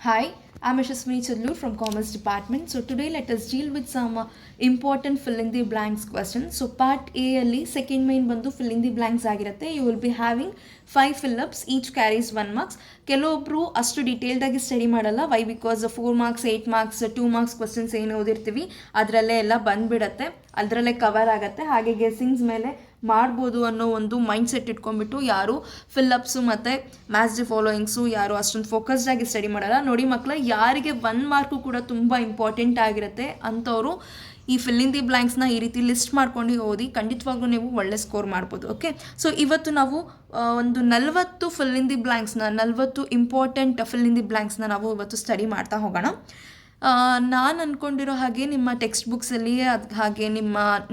Hi, I'm Yashaswini Chadlur from Commerce Department. So today let us deal with some important fill in the blanks questions. So part A ಅಲ್ಲಿ second main ಬಂದು fill in the blanks ಆಗಿರುತ್ತೆ. You will be having 5 fill-ups, each carries 1 marks. ಕೆಲವೊಬ್ರು ಅಷ್ಟು detailed ಆಗಿ study ಮಾಡಲ್ಲ. Why because 4 marks 8 marks 2 marks questions ಏನು ಓದಿರ್ತೀವಿ ಅದರಲ್ಲೇ ಎಲ್ಲ ಬಂದ್ಬಿಡತ್ತೆ, ಅದರಲ್ಲೇ ಕವರ್ ಆಗುತ್ತೆ. ಹಾಗೆ ಗೆಸ್ಸಿಂಗ್ಸ್ ಮೇಲೆ ಮಾಡ್ಬೋದು ಅನ್ನೋ ಒಂದು ಮೈಂಡ್ ಸೆಟ್ ಇಟ್ಕೊಂಡ್ಬಿಟ್ಟು ಯಾರು ಫಿಲ್ಲಪ್ಸು ಮತ್ತು ಮ್ಯಾಚ್ ದಿ ಫಾಲೋಯಿಂಗ್ಸು ಯಾರು ಅಷ್ಟೊಂದು ಫೋಕಸ್ಡ್ ಆಗಿ ಸ್ಟಡಿ ಮಾಡಲ್ಲ. ನೋಡಿ ಮಕ್ಕಳ, ಯಾರಿಗೆ 1 ಮಾರ್ಕು ಕೂಡ ತುಂಬ ಇಂಪಾರ್ಟೆಂಟ್ ಆಗಿರುತ್ತೆ ಅಂಥವರು ಈ ಫಿಲ್ ಇನ್ ದಿ ಬ್ಲ್ಯಾಂಕ್ಸ್ನ ಈ ರೀತಿ ಲಿಸ್ಟ್ ಮಾಡ್ಕೊಂಡು ಓದಿ ಖಂಡಿತವಾಗ್ಲೂ ನೀವು ಒಳ್ಳೆ ಸ್ಕೋರ್ ಮಾಡ್ಬೋದು. ಓಕೆ, ಸೊ ಇವತ್ತು ನಾವು ಒಂದು 40 ಫಿಲ್ ಇನ್ ದಿ ಬ್ಲ್ಯಾಂಕ್ಸ್ನ 40 ಇಂಪಾರ್ಟೆಂಟ್ ಫಿಲ್ ಇನ್ ದಿ ಬ್ಲ್ಯಾಂಕ್ಸ್ನ ನಾವು ಇವತ್ತು ಸ್ಟಡಿ ಮಾಡ್ತಾ ಹೋಗೋಣ. ನಾನು ಅಂದ್ಕೊಂಡಿರೋ ಹಾಗೆ ನಿಮ್ಮ ಟೆಕ್ಸ್ಟ್ ಬುಕ್ಸಲ್ಲಿ ಹಾಗೆ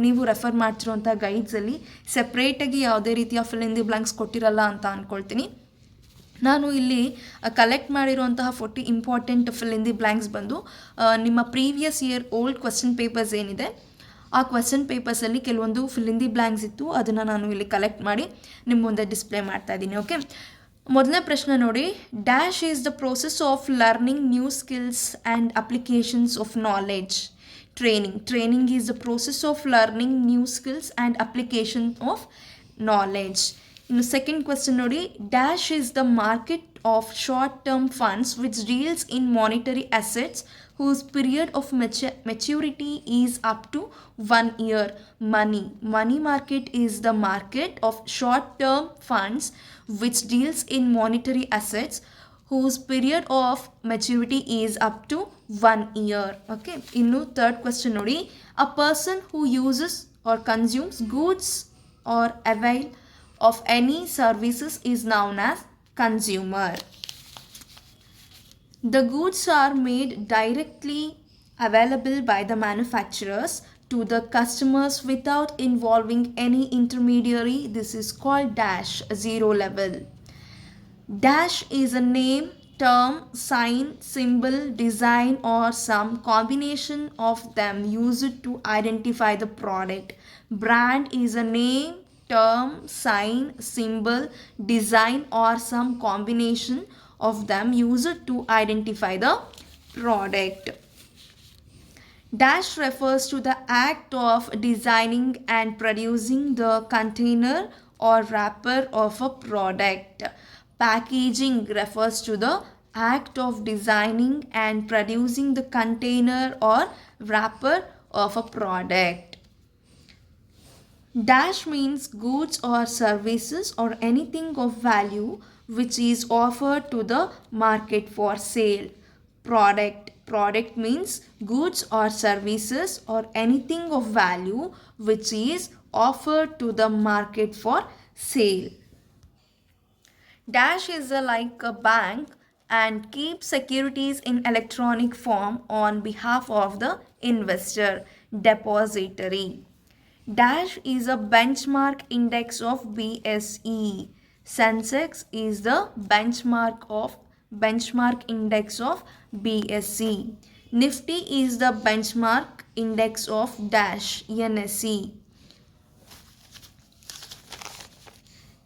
ನೀವು ರೆಫರ್ ಮಾಡ್ತಿರೋಂಥ ಗೈಡ್ಸಲ್ಲಿ ಸೆಪ್ರೇಟಾಗಿ ಯಾವುದೇ ರೀತಿಯ ಫಿಲ್ ಇನ್ ದಿ ಬ್ಲ್ಯಾಂಕ್ಸ್ ಕೊಟ್ಟಿರಲ್ಲ ಅಂತ ಅಂದ್ಕೊಳ್ತೀನಿ. ನಾನು ಇಲ್ಲಿ ಕಲೆಕ್ಟ್ ಮಾಡಿರುವಂತಹ 40 important fill in the blanks ಬಂದು ನಿಮ್ಮ previous year old question papers ಏನಿದೆ ಆ ಕ್ವಶನ್ ಪೇಪರ್ಸಲ್ಲಿ ಕೆಲವೊಂದು ಫಿಲ್ ಇನ್ ದಿ ಬ್ಲ್ಯಾಂಕ್ಸ್ ಇತ್ತು, ಅದನ್ನು ನಾನು ಇಲ್ಲಿ ಕಲೆಕ್ಟ್ ಮಾಡಿ ನಿಮ್ಮ ಮುಂದೆ ಡಿಸ್ಪ್ಲೇ ಮಾಡ್ತಾ ಇದ್ದೀನಿ. ಓಕೆ, ಮೊದಲನೇ ಪ್ರಶ್ನೆ ನೋಡಿ. Dash is the process of learning new skills and applications of knowledge. Training is the process of learning new skills and application of knowledge. ಇನ್ನು ಸೆಕೆಂಡ್ ಕ್ವೆಶ್ಚನ್ ನೋಡಿ. Dash is the market of short term funds which deals in monetary assets whose period of maturity is up to 1 year. Money market is the market of short-term funds which deals in monetary assets whose period of maturity is up to 1 year. Okay. Innu third question nodi. A person who uses or consumes goods or avail of any services is known as consumer. The goods are made directly available by the manufacturers to the customers without involving any intermediary. This is called dash, zero level. Dash is a name, term, sign, symbol, design or some combination of them used to identify the product. Brand is a name, term, sign, symbol, design or some combination of them used to identify the product. Dash refers to the act of designing and producing the container or wrapper of a product. Packaging refers to the act of designing and producing the container or wrapper of a product. Dash means goods or services or anything of value which is offered to the market for sale. Product means goods or services or anything of value which is offered to the market for sale. Dash is like a bank and keeps securities in electronic form on behalf of the investor, depository. Dash is a benchmark index of BSE. Sensex is the benchmark index of BSE. Nifty is the benchmark index of dash NSE.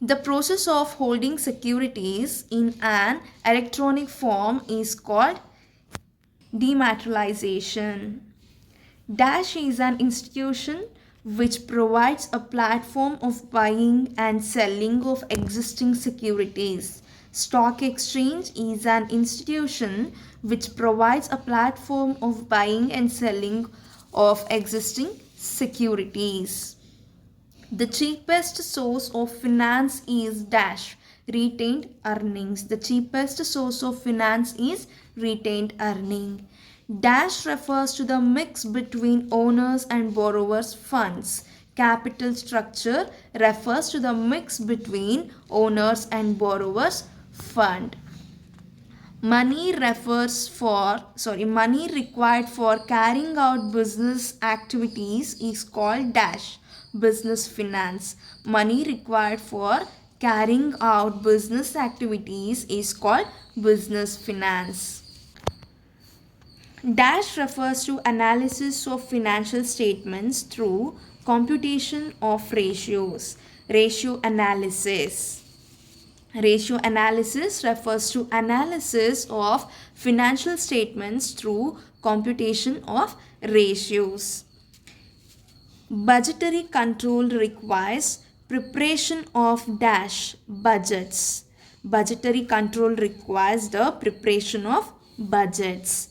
The process of holding securities in an electronic form is called dematerialization. Dash is an institution which provides a platform of buying and selling of existing securities. Stock exchange is an institution which provides a platform of buying and selling of existing securities. The cheapest source of finance is dash, retained earnings. The cheapest source of finance is retained earning. Dash refers to the mix between owners and borrowers' funds. Capital structure refers to the mix between owners and borrowers' fund. Money required for carrying out business activities is called dash, business finance. Money required for carrying out business activities is called business finance. Dash refers to analysis of financial statements through computation of ratios, ratio analysis. Ratio analysis refers to analysis of financial statements through computation of ratios. Budgetary control requires preparation of dash budgets. Budgetary control requires the preparation of budgets.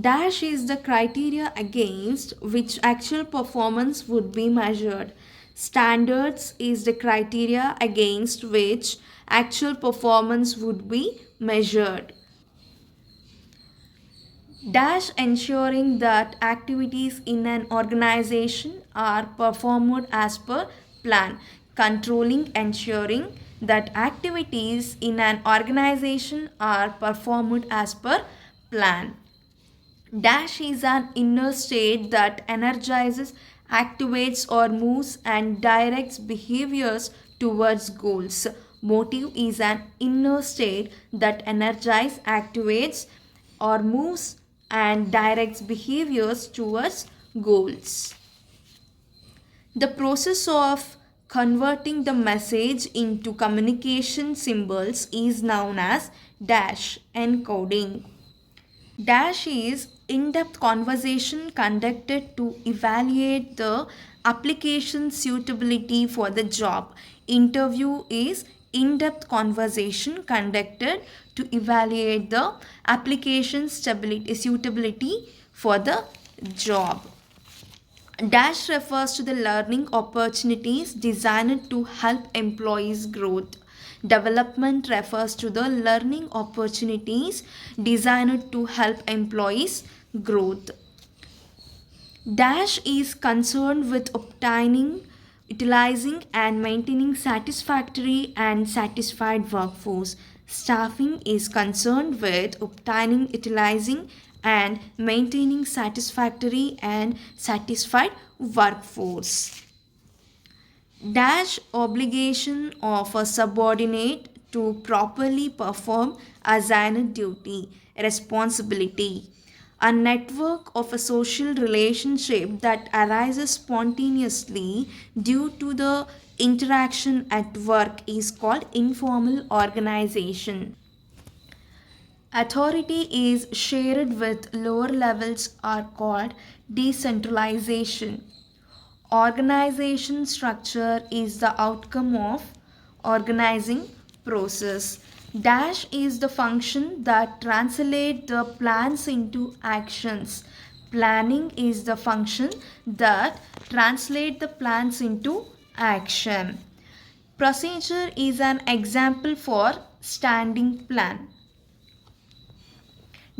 Dash is the criteria against which actual performance would be measured. Standards is the criteria against which actual performance would be measured. Dash ensuring that activities in an organization are performed as per plan. Controlling ensuring that activities in an organization are performed as per plan. Dash is an inner state that energizes, activates or moves and directs behaviors towards goals. Motive is an inner state that energizes, activates or moves and directs behaviors towards goals. The process of converting the message into communication symbols is known as dash encoding. Dash is in-depth conversation conducted to evaluate the application suitability for the job. Interview is in-depth conversation conducted to evaluate the application suitability for the job. Dash refers to the learning opportunities designed to help employees' growth. Development refers to the learning opportunities designed to help employees' growth. Dash is concerned with obtaining, utilizing and maintaining satisfactory and satisfied workforce. Staffing is concerned with obtaining, utilizing and maintaining satisfactory and satisfied workforce. Dash obligation of a subordinate to properly perform assigned duty, responsibility. A network of a social relationship that arises spontaneously due to the interaction at work is called informal organization. Authority is shared with lower levels are called decentralization. Organization structure is the outcome of organizing process. Dash is the function that translates the plans into actions. Planning is the function that translates the plans into action. Procedure is an example for standing plan.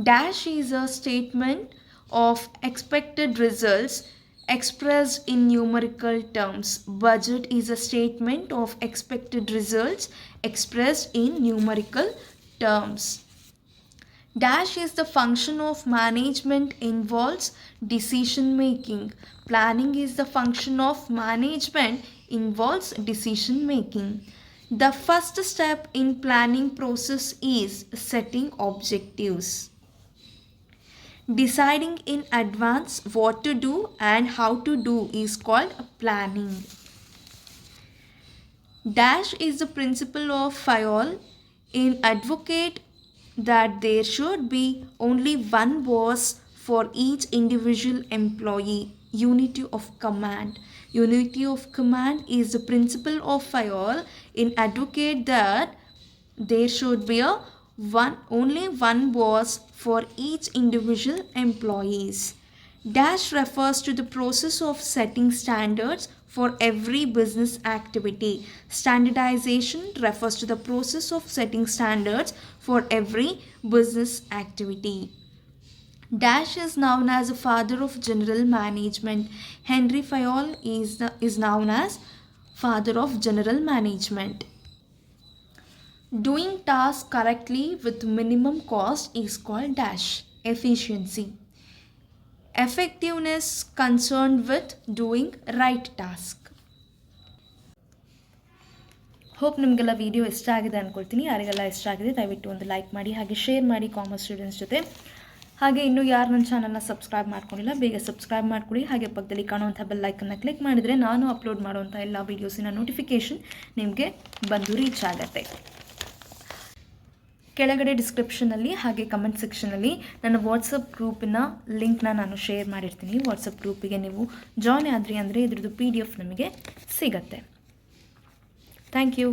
Dash is a statement of expected results expressed in numerical terms. Budget is a statement of expected results expressed in numerical terms. Dash is the function of management involves decision making. Planning is the function of management involves decision making. The first step in planning process is setting objectives. Deciding in advance what to do and how to do is called planning. Dash is the principle of Fayol in advocate that there should be only one boss for each individual employee. Unity of command. Unity of command is the principle of Fayol in advocate that there should be only one boss for each individual employees. Dash refers to the process of setting standards for every business activity. Standardization refers to the process of setting standards for every business activity. Dash is known as the father of general management. Henry Fayol is known as father of general management. Doing tasks correctly with minimum cost is called dash efficiency. Effectiveness concerned with doing right task. Hope ನಿಮಗೆಲ್ಲ video ಇಷ್ಟ ಆಗಿದೆ ಅಂದ್ಕೊಳ್ತೀನಿ. ಯಾರಿಗೆಲ್ಲ ಇಷ್ಟ ಆಗಿದೆ ದಯವಿಟ್ಟು ಒಂದು like ಮಾಡಿ, ಹಾಗೆ ಶೇರ್ ಮಾಡಿ ಕಾಮರ್ಸ್ ಸ್ಟೂಡೆಂಟ್ಸ್ ಜೊತೆ. ಹಾಗೆ ಇನ್ನೂ ಯಾರು ನನ್ನ ಚಾನಲ್ನ ಸಬ್ಸ್ಕ್ರೈಬ್ ಮಾಡ್ಕೊಂಡಿಲ್ಲ ಬೇಗ ಸಬ್ಸ್ಕ್ರೈಬ್ ಮಾಡ್ಕೊಳ್ಳಿ. ಹಾಗೆ ಪಕ್ಕದಲ್ಲಿ ಕಾಣುವಂಥ ಬೆಲ್ ಐಕನ್ನ ಕ್ಲಿಕ್ ಮಾಡಿದರೆ ನಾನು ಅಪ್ಲೋಡ್ ಮಾಡುವಂಥ ಎಲ್ಲ ವೀಡಿಯೋಸಿನ ನೋಟಿಫಿಕೇಷನ್ ನಿಮಗೆ ಬಂದು ರೀಚ್ ಆಗುತ್ತೆ. ಕೆಳಗಡೆ ಡಿಸ್ಕ್ರಿಪ್ಷನಲ್ಲಿ ಹಾಗೆ ಕಮೆಂಟ್ ಸೆಕ್ಷನಲ್ಲಿ ನನ್ನ ವಾಟ್ಸಪ್ ಗ್ರೂಪಿನ ಲಿಂಕ್ನ ನಾನು ಶೇರ್ ಮಾಡಿರ್ತೀನಿ. ವಾಟ್ಸಪ್ ಗ್ರೂಪಿಗೆ ನೀವು ಜಾಯ್ನ್ ಆದ್ರಿ ಅಂದರೆ ಇದ್ರದ್ದು PDF ನಮಗೆ ಸಿಗತ್ತೆ. Thank you.